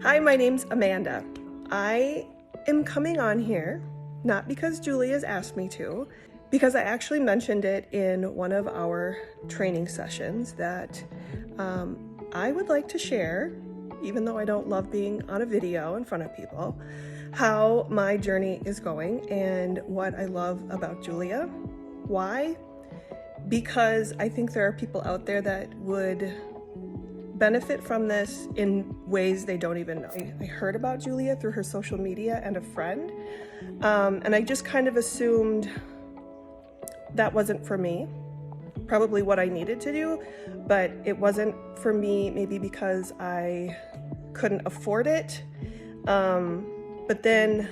Hi, my name's Amanda. I am coming on here, not because Julia's asked me to, because I actually mentioned it in one of our training sessions that I would like to share, even though I don't love being on a video in front of people, how my journey is going and what I love about Julia. Why? Because I think there are people out there that would benefit from this in ways they don't even know. I heard about Julia through her social media and a friend, and I just kind of assumed that wasn't for me, probably what I needed to do, but it wasn't for me, maybe because I couldn't afford it. But then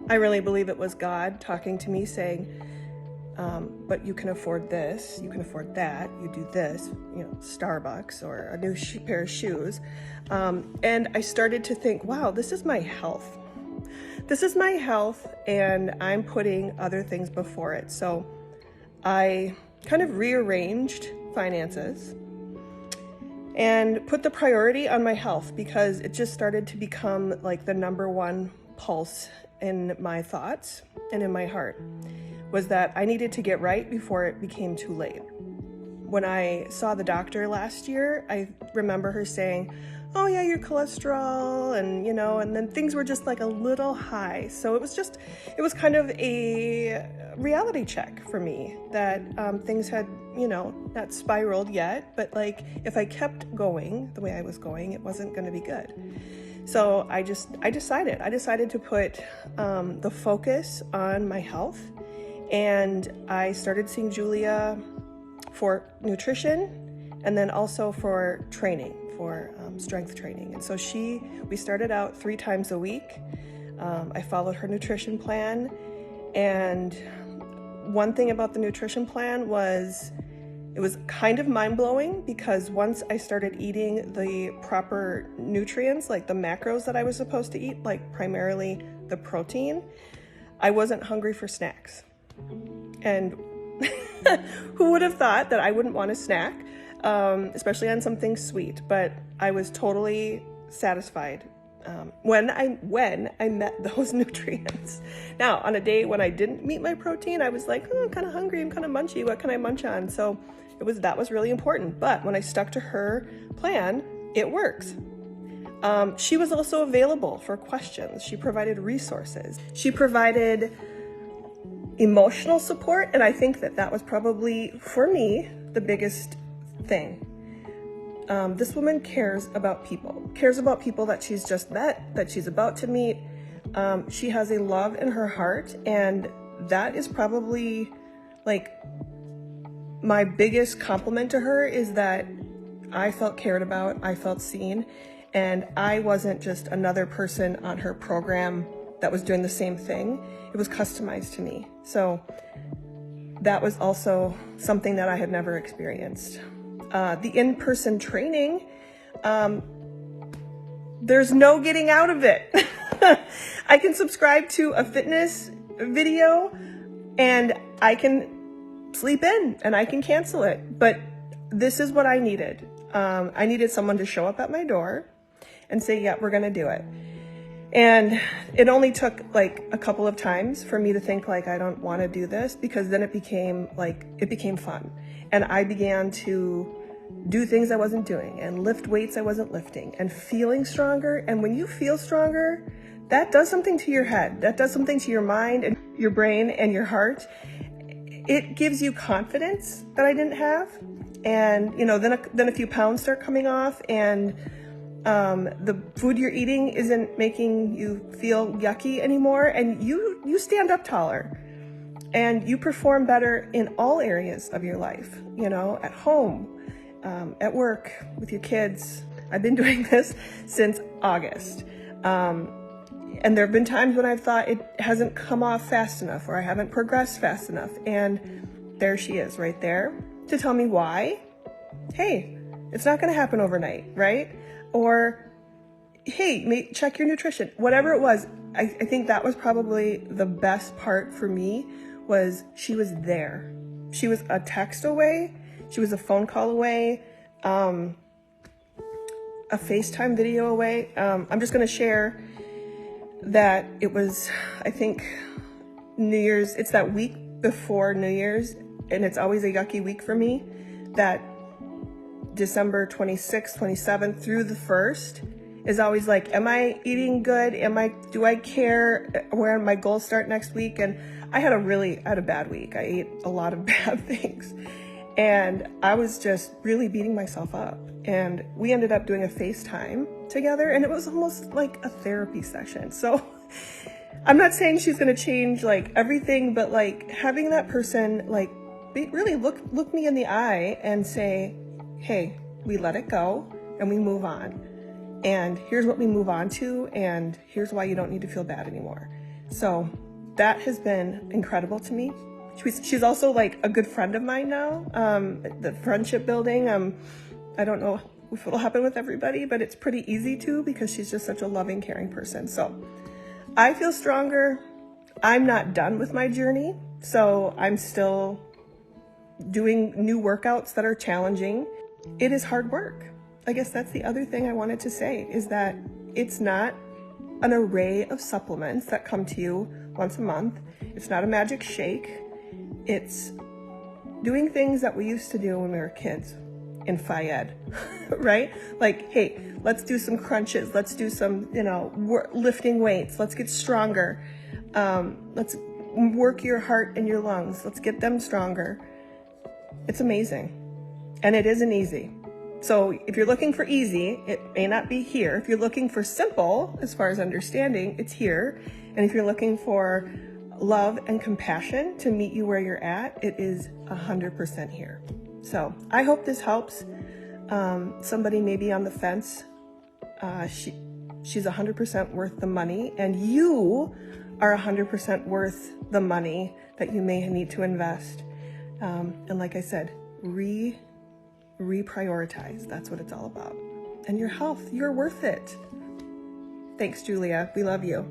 I really believe it was God talking to me saying, but you can afford this, you can afford that, you do this, you know, Starbucks or a new pair of shoes. And I started to think, wow, this is my health. This is my health, and I'm putting other things before it. So I kind of rearranged finances and put the priority on my health because it just started to become like the number one pulse in my thoughts and in my heart. Was that I needed to get right before it became too late. When I saw the doctor last year, I remember her saying, oh yeah, your cholesterol, and you know, and then things were just like a little high. So it was kind of a reality check for me that things had, you know, not spiraled yet, but like if I kept going the way I was going, it wasn't gonna be good. So I decided to put the focus on my health. And I started seeing Julia for nutrition and then also for training, for strength training. And so we started out 3 times a week. I followed her nutrition plan. And one thing about the nutrition plan was, it was kind of mind-blowing because once I started eating the proper nutrients, like the macros that I was supposed to eat, like primarily the protein, I wasn't hungry for snacks. And who would have thought that I wouldn't want a snack, especially on something sweet, but I was totally satisfied when I met those nutrients. Now, on a day when I didn't meet my protein, I was like, oh, I'm kind of hungry, I'm kind of munchy, what can I munch on? So that was really important. But when I stuck to her plan, it works. She was also available for questions. She provided resources. She provided emotional support, and I think that was probably, for me, the biggest thing. This woman cares about people that she's just met, that she's about to meet. She has a love in her heart, and that is probably like my biggest compliment to her, is that I felt cared about, I felt seen, and I wasn't just another person on her program that was doing the same thing. It was customized to me. So that was also something that I had never experienced. The in-person training, there's no getting out of it. I can subscribe to a fitness video and I can sleep in and I can cancel it. But this is what I needed. I needed someone to show up at my door and say, yeah, we're gonna do it. And it only took like a couple of times for me to think like, I don't want to do this, because then it became fun. And I began to do things I wasn't doing and lift weights I wasn't lifting and feeling stronger. And when you feel stronger, that does something to your head. That does something to your mind and your brain and your heart. It gives you confidence that I didn't have. And, you know, then a few pounds start coming off, and the food you're eating isn't making you feel yucky anymore, and you stand up taller and you perform better in all areas of your life, you know, at home, at work, with your kids. I've been doing this since August. And there have been times when I've thought it hasn't come off fast enough, or I haven't progressed fast enough. And there she is right there to tell me why. Hey, it's not going to happen overnight, right? Or, hey, check your nutrition. Whatever it was, I think that was probably the best part for me, was she was there. She was a text away. She was a phone call away. a FaceTime video away. I'm just going to share that it was, I think, New Year's. It's that week before New Year's, and it's always a yucky week for me. That December 26th, 27th through the 1st is always like, am I eating good? Do I care where my goals start next week? And I had a bad week. I ate a lot of bad things, and I was just really beating myself up. And we ended up doing a FaceTime together, and it was almost like a therapy session. So I'm not saying she's going to change like everything, but like having that person like really look me in the eye and say, hey, we let it go and we move on. And here's what we move on to, and here's why you don't need to feel bad anymore. So that has been incredible to me. She's also like a good friend of mine now. The friendship building, I don't know if it'll happen with everybody, but it's pretty easy to, because she's just such a loving, caring person. So I feel stronger. I'm not done with my journey. So I'm still doing new workouts that are challenging. It is hard work. I guess that's the other thing I wanted to say, is that it's not an array of supplements that come to you once a month. It's not a magic shake. It's doing things that we used to do when we were kids in Phi-Ed, right? Like, hey, let's do some crunches. Let's do some, lifting weights. Let's get stronger. Let's work your heart and your lungs. Let's get them stronger. It's amazing. And it isn't easy. So if you're looking for easy, it may not be here. If you're looking for simple, as far as understanding, it's here. And if you're looking for love and compassion to meet you where you're at, it is 100% here. So I hope this helps. Somebody maybe on the fence. She's 100% worth the money, and you are 100% worth the money that you may need to invest. And like I said, reprioritize. That's what it's all about. And your health, you're worth it. Thanks, Julia. We love you.